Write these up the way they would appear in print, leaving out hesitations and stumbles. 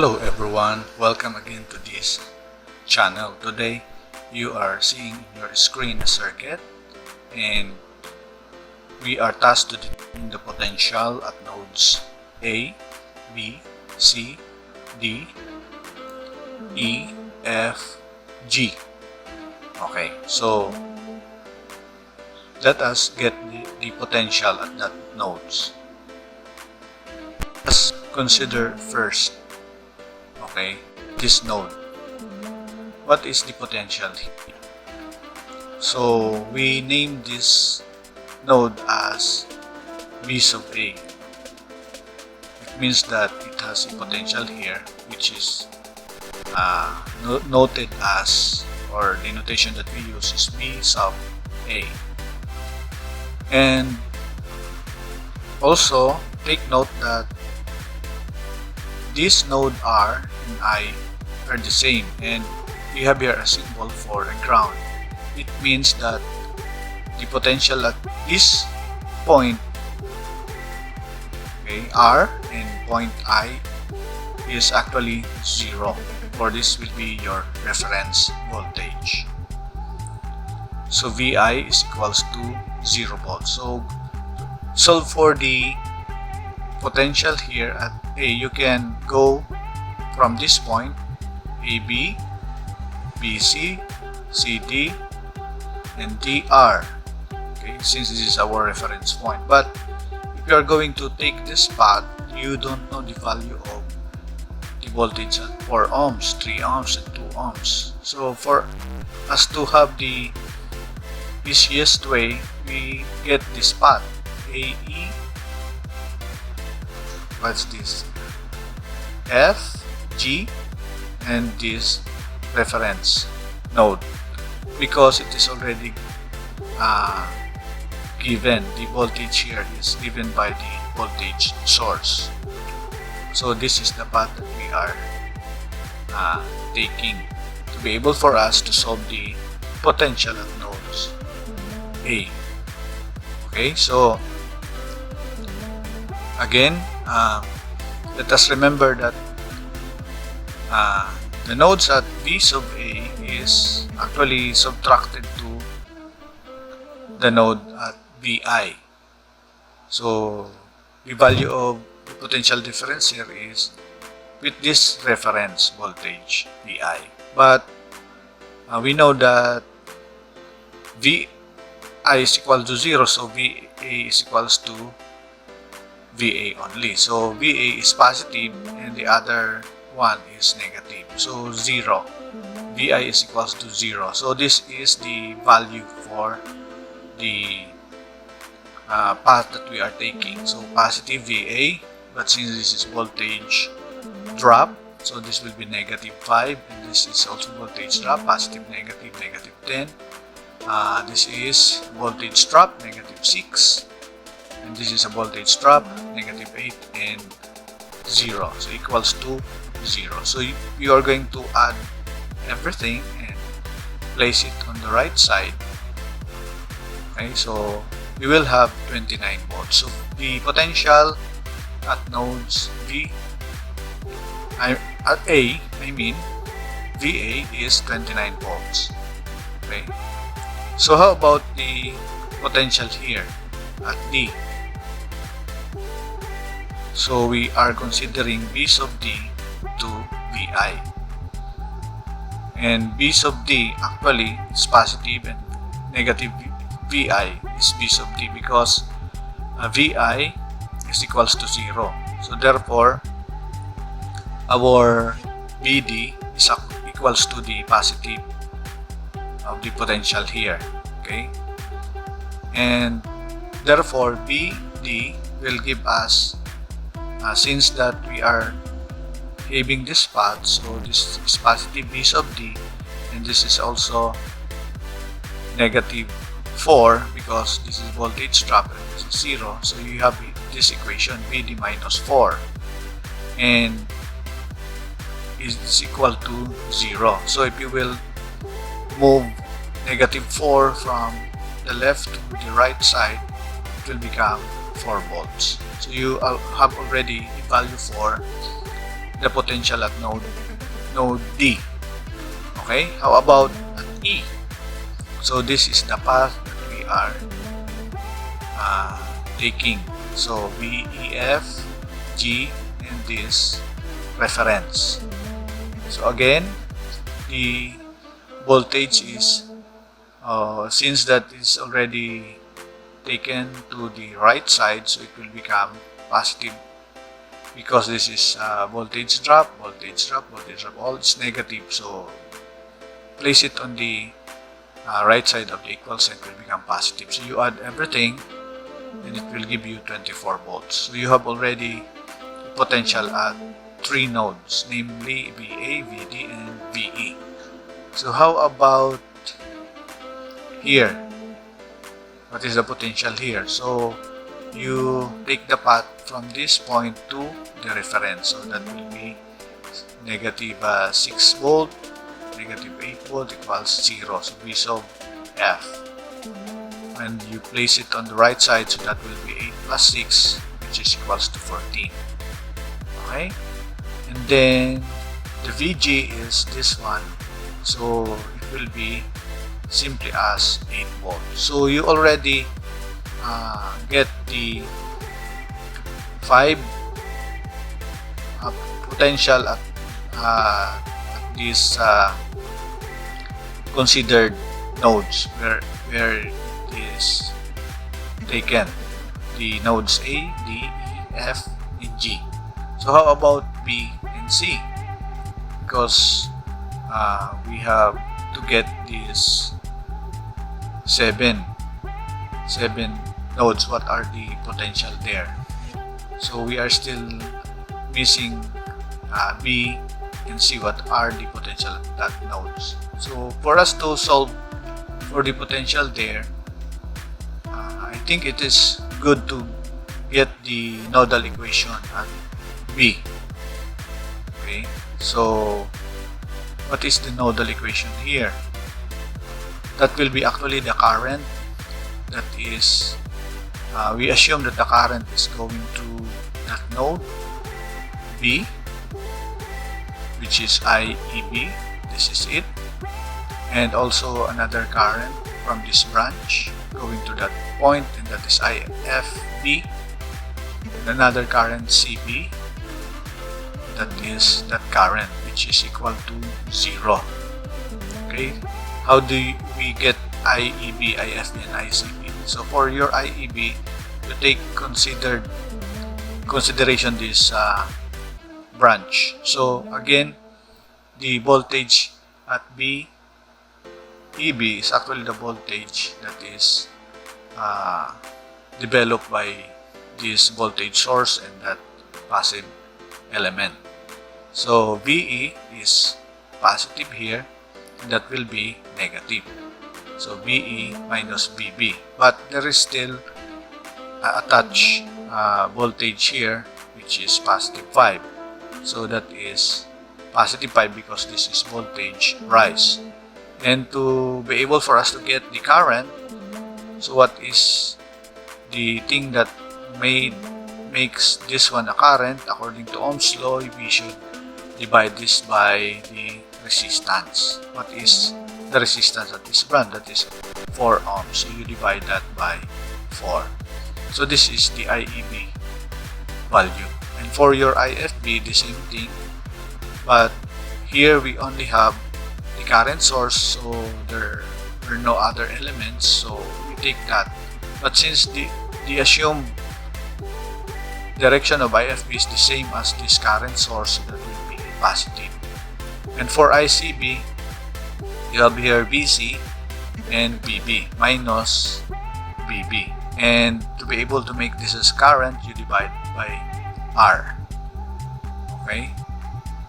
Hello everyone, welcome again to this channel. Today you are seeing in your screen a circuit and we are tasked to determine the potential at nodes A, B, C, D, E, F, G. Okay, so let us get the potential at that nodes. Let's consider first, okay, this node. What is the potential here? So we name this node as B sub A. It means that it has a potential here, which is noted as, or the notation that we use is B sub A. And also take note that this node R and I are the same, and we have here a symbol for a ground. It means that the potential at this point, okay, R and point I is actually 0, or this will be your reference voltage. So VI is equals to 0 volts. So solve for the potential here at A. You can go from this point AB, BC, CD, and DR. Okay, since this is our reference point. But if you are going to take this path, you don't know the value of the voltage at 4 ohms, 3 ohms, and 2 ohms. So for us to have the easiest way, we get this path AE. What's this? F, G, and this reference node, because it is already given. The voltage here is given by the voltage source. So this is the path that we are taking to be able for us to solve the potential at nodes A. Okay, so again, let us remember that the nodes at B sub A is actually subtracted to the node at VI. So the value of the potential difference here is with this reference voltage VI. But we know that VI is equal to 0, so VA is equals to VA only. So VA is positive and the other one is negative. So 0. VI is equals to 0. So this is the value for the path that we are taking. So positive VA, but since this is voltage drop, so this will be negative 5, and this is also voltage drop, positive, negative, negative 10. This is voltage drop, negative 6. And this is a voltage drop, negative 8 and 0, so equals to 0. So you are going to add everything and place it on the right side. Okay, so we will have 29 volts. So the potential at nodes at A, VA is 29 volts. Okay, so how about the potential here at D? So we are considering B sub D to VI, and B sub D actually is positive and negative VI is B sub D, because VI is equals to 0. So therefore our BD is equals to the positive of the potential here. Okay, and therefore BD will give us, since that we are having this path, so this is positive B sub D, and this is also negative 4 because this is voltage drop and this is 0. So you have this equation BD minus 4, and is equal to 0. So if you will move negative 4 from the left to the right side, it will become 4 volts. So you have already a value for the potential at node D. Okay, how about at E? So this is the path that we are taking. So B, E, F, G, and this reference. So again, the voltage is, since that is already taken to the right side, so it will become positive because this is voltage drop, voltage drop, voltage drop, all is negative. So place it on the right side of the equal sign, will become positive. So you add everything and it will give you 24 volts. So you have already potential at 3 nodes, namely VA, VD, and VE. So how about here? What is the potential here? So you take the path from this point to the reference. So that will be negative 6 volt, negative 8 volt equals 0. So we solve F. And you place it on the right side, so that will be 8 plus 6, which is equals to 14. Okay? And then the VG is this one. So it will be simply as 8 volts. So you already get the 5 potential at these considered nodes where it is taken, the nodes A, D, E, F, and G. So how about B and C? Because we have to get these 7 nodes. What are the potential there? So we are still missing B and C. What are the potential at that nodes? So for us to solve for the potential there, I think it is good to get the nodal equation at B. Okay, so what is the nodal equation here? That will be actually the current that is, we assume that the current is going to that node B, which is IEB. This is it. And also another current from this branch going to that point, and that is IFB. And another current CB, that is that current, which is equal to 0. Okay, how do we get IEB, IFB, and ICB? So for your IEB, you take consideration this branch. So again, the voltage at B, EB is actually the voltage that is developed by this voltage source and that passive element. So VE is positive here, and that will be negative. So VE minus VB. But there is still attached voltage here, which is positive 5. So that is positive 5 because this is voltage rise. And to be able for us to get the current, so what is the thing that makes this one a current? According to Ohm's law, we should divide this by the resistance. What is the resistance at this branch? That is 4 ohms. So you divide that by 4. So this is the IEB value. And for your IFB, the same thing. But here we only have the current source, so there are no other elements, so we take that. But since the assumed direction of IFB is the same as this current source, so that will be positive. And for ICB, you have here VC and VB minus VB. And to be able to make this as current, you divide by R. Okay?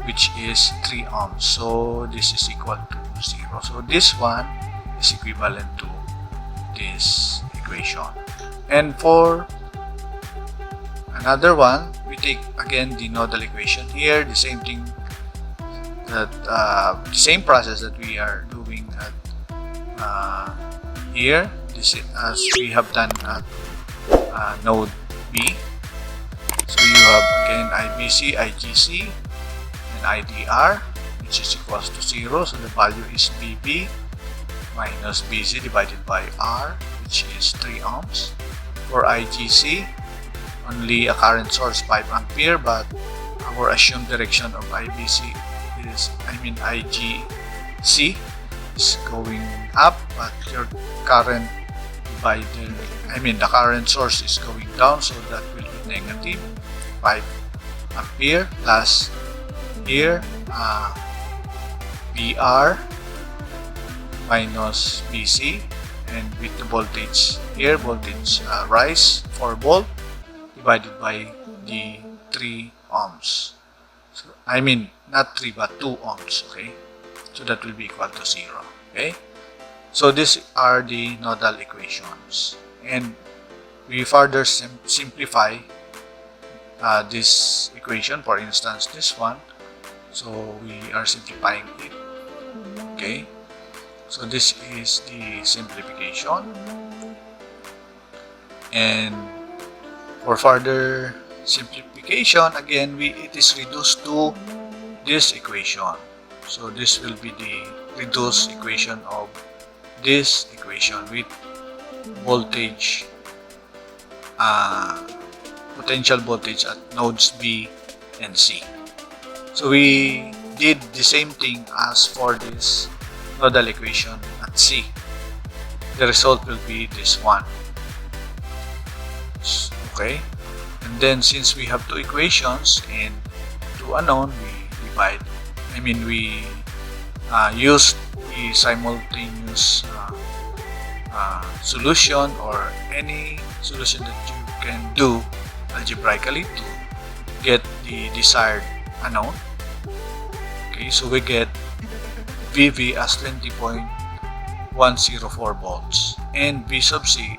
Which is 3 ohms. So this is equal to 0. So this one is equivalent to this equation. And for another one, we take again the nodal equation here, the same thing, that the same process that we are doing at here. This is as we have done at node B. So you have again IBC, IGC, IDR, which is equals to 0. So the value is BB minus BC divided by R, which is 3 ohms. For IGC, only a current source 5 ampere, but our assumed direction of IGC is going up, but your current divider, the current source is going down, so that will be negative 5 ampere plus here BR minus BC, and with the voltage here, voltage rise 4 volt divided by the 3 ohms. So, not 3 but 2 ohms, okay? So that will be equal to 0, okay? So these are the nodal equations, and we further simplify this equation, for instance this one. So we are simplifying it, okay? So this is the simplification, and for further simplification, again, it is reduced to this equation. So this will be the reduced equation of this equation with voltage, potential voltage at nodes B and C. So we did the same thing as for this nodal equation at C. The result will be this one. Okay, and then since we have two equations and two unknown, we divide. We use the simultaneous solution, or any solution that you can do algebraically to get the desired unknown. Okay, so we get VV as 20.104 volts and V sub C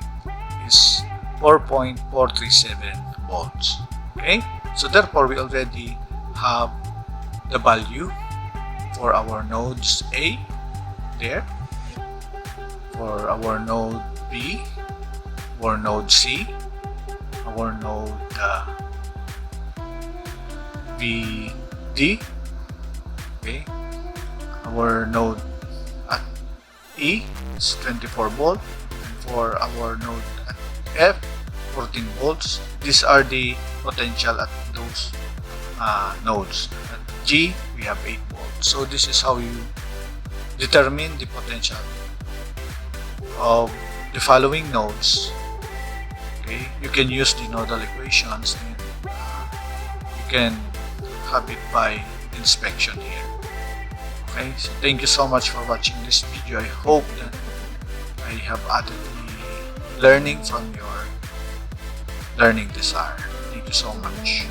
is 4.437 volts. Okay, so therefore we already have the value for our nodes A there, for our node B, our node C, our node VD, okay, our node at E is 24 volt, and for our node at F 14 volts. These are the potential at those nodes. At G we have 8 volts. So this is how you determine the potential of the following nodes. Okay, you can use the nodal equations, and you can have it by inspection here. Okay, so thank you so much for watching this video. I hope that I have added the learning from your learning desire. Thank you so much.